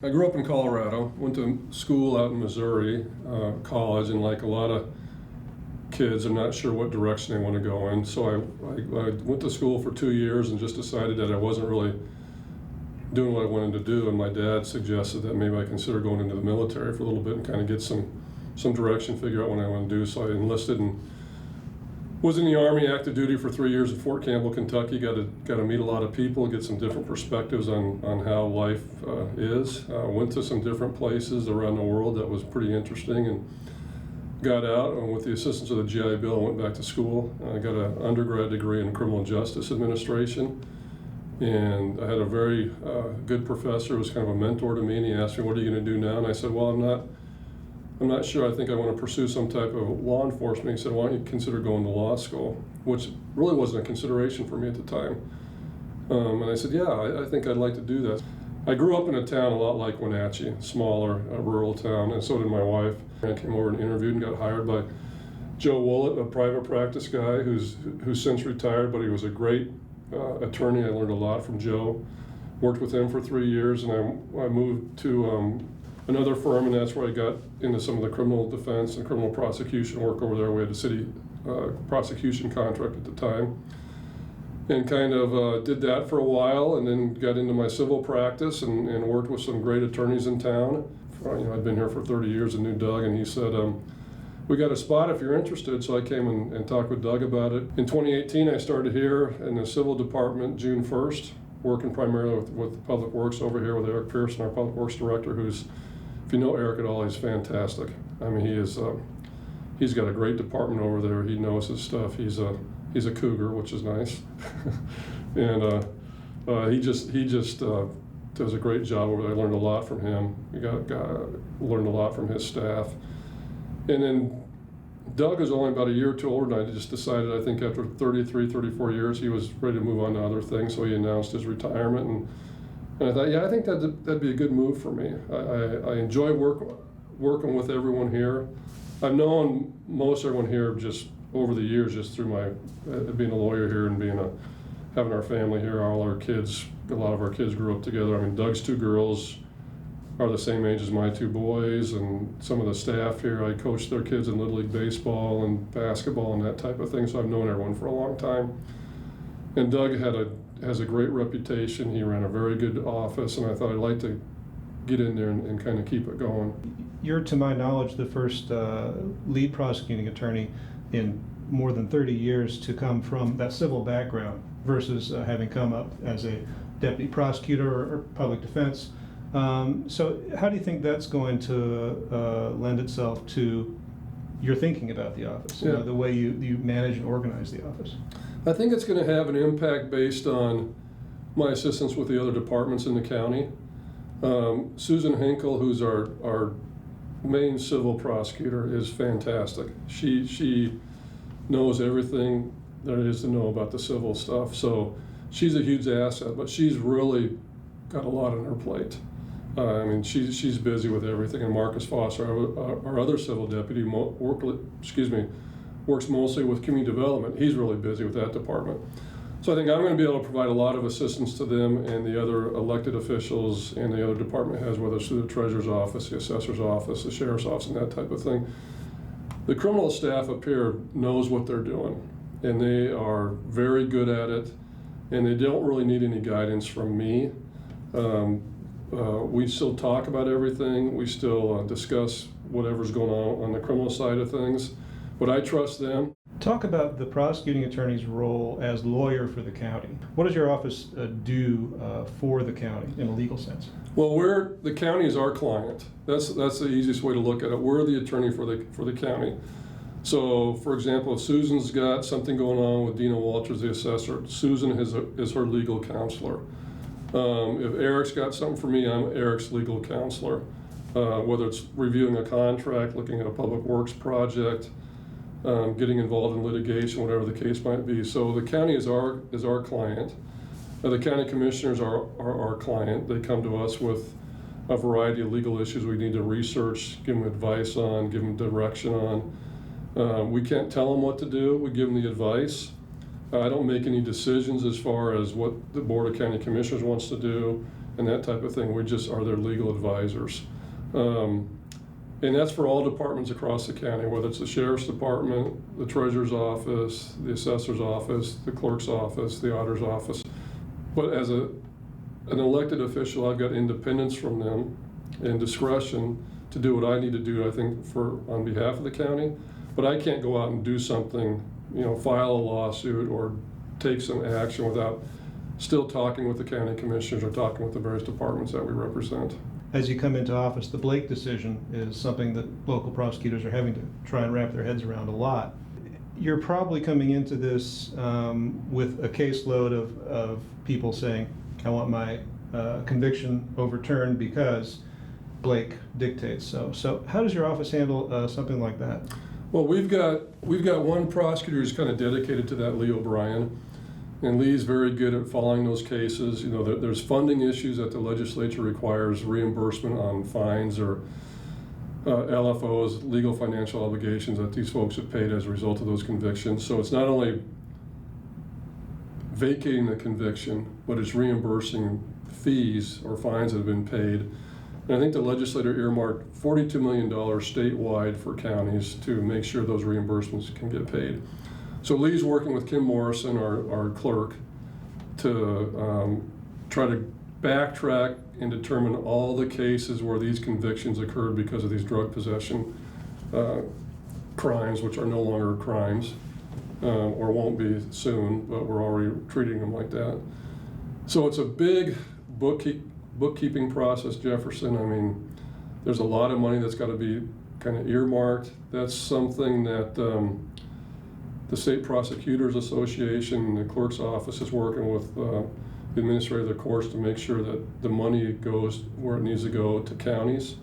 I grew up in Colorado, went to school out in Missouri, college, and like a lot of kids, I'm not sure what direction they want to go in. So I went to school for 2 years and just decided that I wasn't really doing what I wanted to do. And my dad suggested that maybe I consider going into the military for a little bit and kind of get some direction, figure out what I want to do. So I enlisted and was in the Army, active duty for 3 years at Fort Campbell, Kentucky. Got to meet a lot of people, get some different perspectives on how life is. Went to some different places around the world that was pretty interesting, and got out with the assistance of the GI Bill. I went back to school. I got an undergrad degree in criminal justice administration, and I had a very good professor who was kind of a mentor to me, and he asked me, "What are you going to do now?" And I said, "Well, I'm not sure. I think I want to pursue some type of law enforcement." He said, "Why don't you consider going to law school?" Which really wasn't a consideration for me at the time. And I said, "Yeah, I think I'd like to do that." I grew up in a town a lot like Wenatchee, smaller, rural town, and so did my wife. I came over and interviewed and got hired by Joe Woolett, a private practice guy who's since retired, but he was a great attorney. I learned a lot from Joe. Worked with him for 3 years, and I moved to another firm, and that's where I got into some of the criminal defense and criminal prosecution work over there. We had a city prosecution contract at the time, and kind of did that for a while, and then got into my civil practice and worked with some great attorneys in town. I'd been here for 30 years and knew Doug, and he said, "We got a spot if you're interested." So I came and talked with Doug about it. In 2018, I started here in the civil department June 1st, working primarily with Public Works over here with Eric Pearson, our Public Works Director, who's, if you know Eric at all, he's fantastic. I mean, he's got a great department over there. He knows his stuff. He's a cougar, which is nice. And he just does a great job over there. I learned a lot from him. Learned a lot from his staff. And then Doug is only about a year or two older than I. Just decided, I think after 33, 34 years, he was ready to move on to other things, so he announced his retirement. And I thought, yeah, I think that'd be a good move for me. I enjoy working with everyone here. I've known most everyone here just over the years, just through my being a lawyer here and having our family here. All our kids, a lot of our kids grew up together. I mean, Doug's 2 girls are the same age as my 2 boys, and some of the staff here, I coached their kids in Little League baseball and basketball and that type of thing, so I've known everyone for a long time. And Doug has a great reputation. He ran a very good office, and I thought I'd like to get in there and kind of keep it going. You're, to my knowledge, the first lead prosecuting attorney in more than 30 years to come from that civil background versus having come up as a deputy prosecutor or public defense. So how do you think that's going to lend itself to your thinking about the office, yeah, the way you manage and organize the office? I think it's going to have an impact based on my assistance with the other departments in the county. Susan Hinkle, who's our main civil prosecutor, is fantastic. She knows everything there is to know about the civil stuff, so she's a huge asset, but she's really got a lot on her plate. I mean, she's busy with everything, and Marcus Foster, our other civil deputy, works mostly with community development. He's really busy with that department. So I think I'm going to be able to provide a lot of assistance to them and the other elected officials and the other department heads, whether it's through the treasurer's office, the assessor's office, the sheriff's office, and that type of thing. The criminal staff up here knows what they're doing, and they are very good at it, and they don't really need any guidance from me. We still talk about everything. We still discuss whatever's going on the criminal side of things, but I trust them. Talk about the prosecuting attorney's role as lawyer for the county. What does your office do for the county in a legal sense? Well, the county is our client. That's the easiest way to look at it. We're the attorney for the county. So, for example, if Susan's got something going on with Dina Walters, the assessor, Susan is her legal counselor. If Eric's got something for me, I'm Eric's legal counselor. Whether it's reviewing a contract, looking at a public works project, getting involved in litigation, whatever the case might be. So the county is our client. The county commissioners are our client. They come to us with a variety of legal issues we need to research, give them advice on, give them direction on. We can't tell them what to do. We give them the advice. I don't make any decisions as far as what the Board of County Commissioners wants to do. and that type of thing. We just are their legal advisors. And that's for all departments across the county, whether it's the sheriff's department, the treasurer's office, the assessor's office, the clerk's office, the auditor's office. But as an elected official, I've got independence from them and discretion to do what I need to do, I think, on behalf of the county. But I can't go out and do something, file a lawsuit or take some action without still talking with the county commissioners or talking with the various departments that we represent. As you come into office, the Blake decision is something that local prosecutors are having to try and wrap their heads around a lot. You're probably coming into this with a caseload of people saying, I want my conviction overturned because Blake dictates so. So how does your office handle something like that? Well, we've got one prosecutor who's kind of dedicated to that, Lee O'Brien. And Lee's very good at following those cases. There's funding issues that the legislature requires reimbursement on fines or LFOs, legal financial obligations that these folks have paid as a result of those convictions. So it's not only vacating the conviction, but it's reimbursing fees or fines that have been paid. And I think the legislature earmarked $42 million statewide for counties to make sure those reimbursements can get paid. So Lee's working with Kim Morrison, our clerk, to try to backtrack and determine all the cases where these convictions occurred because of these drug possession crimes, which are no longer crimes, or won't be soon, but we're already treating them like that. So it's a big bookkeeping process, Jefferson. I mean, there's a lot of money that's got to be kind of earmarked. That's something that the State Prosecutors Association and the clerk's office is working with the administrator of the courts to make sure that the money goes where it needs to go to counties,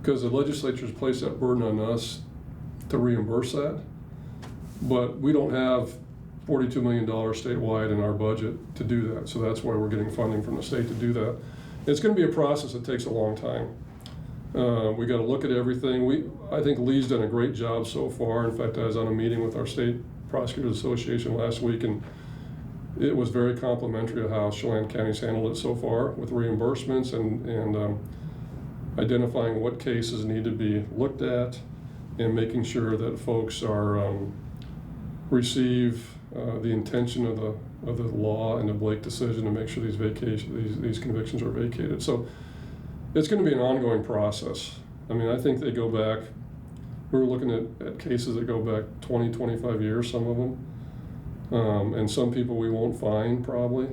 because the legislature's placed that burden on us to reimburse that, but we don't have $42 million statewide in our budget to do that, so that's why we're getting funding from the state to do that. It's going to be a process that takes a long time. We got to look at everything. I think Lee's done a great job so far. In fact, I was on a meeting with our State Prosecutors Association last week, and it was very complimentary of how Chelan County's handled it so far with reimbursements and identifying what cases need to be looked at and making sure that folks are receive the intention of the law and the Blake decision to make sure these convictions are vacated. So it's going to be an ongoing process. I mean, I think they go back, we're looking at cases that go back 20, 25 years, some of them. And some people we won't find probably.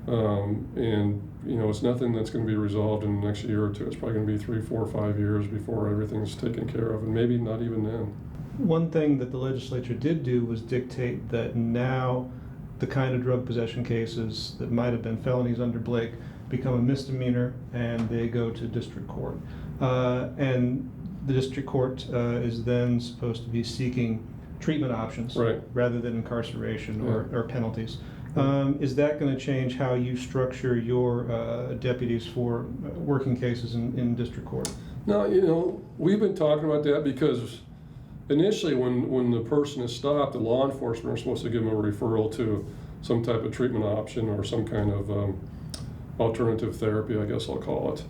And it's nothing that's going to be resolved in the next year or two. It's probably going to be 3, 4, 5 years before everything's taken care of, and maybe not even then. One thing that the legislature did do was dictate that now the kind of drug possession cases that might have been felonies under Blake become a misdemeanor and they go to district court. And the district court is then supposed to be seeking treatment options, right, rather than incarceration or penalties. Is that going to change how you structure your deputies for working cases in district court? No, we've been talking about that because initially when the person is stopped, the law enforcement are supposed to give them a referral to some type of treatment option or some kind of alternative therapy, I guess I'll call it.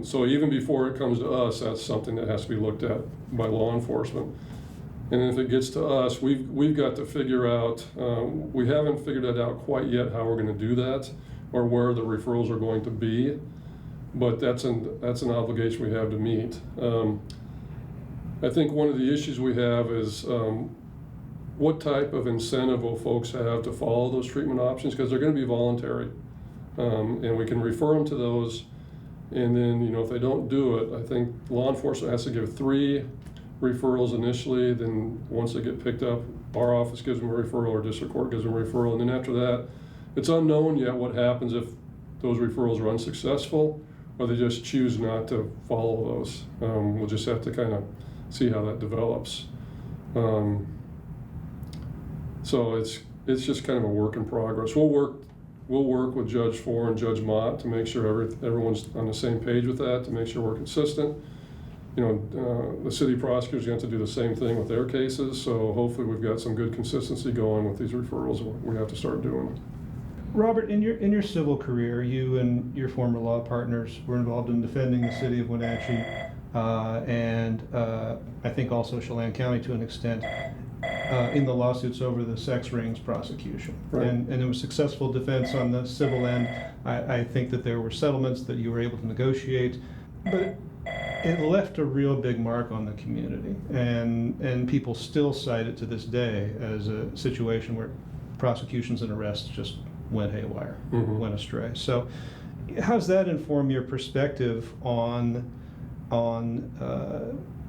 So even before it comes to us, that's something that has to be looked at by law enforcement. And if it gets to us, we've got to figure out, we haven't figured that out quite yet, how we're going to do that or where the referrals are going to be, but that's an obligation we have to meet. I think one of the issues we have is what type of incentive will folks have to follow those treatment options, because they're going to be voluntary. And we can refer them to those, and then if they don't do it, I think law enforcement has to give 3 referrals initially, then once they get picked up, our office gives them a referral or district court gives them a referral, and then after that, it's unknown yet what happens if those referrals are unsuccessful or they just choose not to follow those. We'll just have to kind of see how that develops. So it's just kind of a work in progress. We'll work with Judge Four and Judge Mott to make sure everyone's on the same page with that, to make sure we're consistent. The city prosecutors have to do the same thing with their cases, so hopefully we've got some good consistency going with these referrals we have to start doing. Robert, in your civil career, you and your former law partners were involved in defending the city of Wenatchee, and I think also Chelan County to an extent, in the lawsuits over the sex rings prosecution. Right. And it was successful defense on the civil end. I think that there were settlements that you were able to negotiate, but it left a real big mark on the community, and people still cite it to this day as a situation where prosecutions and arrests just went haywire, went astray. So how does that inform your perspective on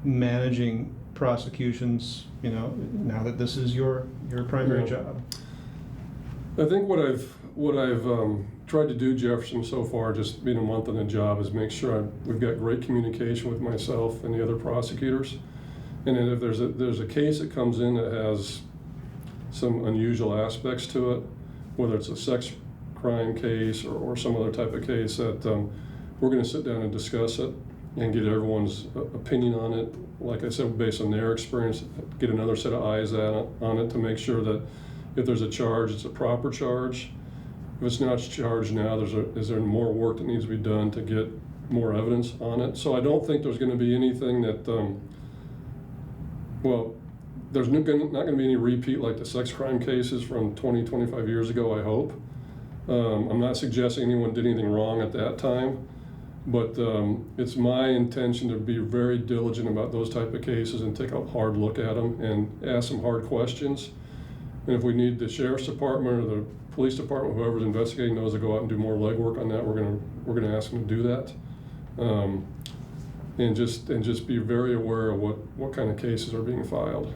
managing prosecutions, you know, now that this is your primary job? I think what I've tried to do, Jefferson, so far, just being a month on the job, is make sure we've got great communication with myself and the other prosecutors. And then if there's a case that comes in that has some unusual aspects to it, whether it's a sex crime case or some other type of case, that we're going to sit down and discuss it and get everyone's opinion on it. Like I said, based on their experience, get another set of eyes on it to make sure that if there's a charge, it's a proper charge. If it's not charged now, is there more work that needs to be done to get more evidence on it? So I don't think there's going to be anything that, there's not going to be any repeat like the sex crime cases from 20, 25 years ago, I hope. I'm not suggesting anyone did anything wrong at that time, but it's my intention to be very diligent about those type of cases and take a hard look at them and ask some hard questions. And if we need the sheriff's department or the police department, whoever's investigating those, to go out and do more legwork on that, we're gonna ask them to do that, and just be very aware of what kind of cases are being filed.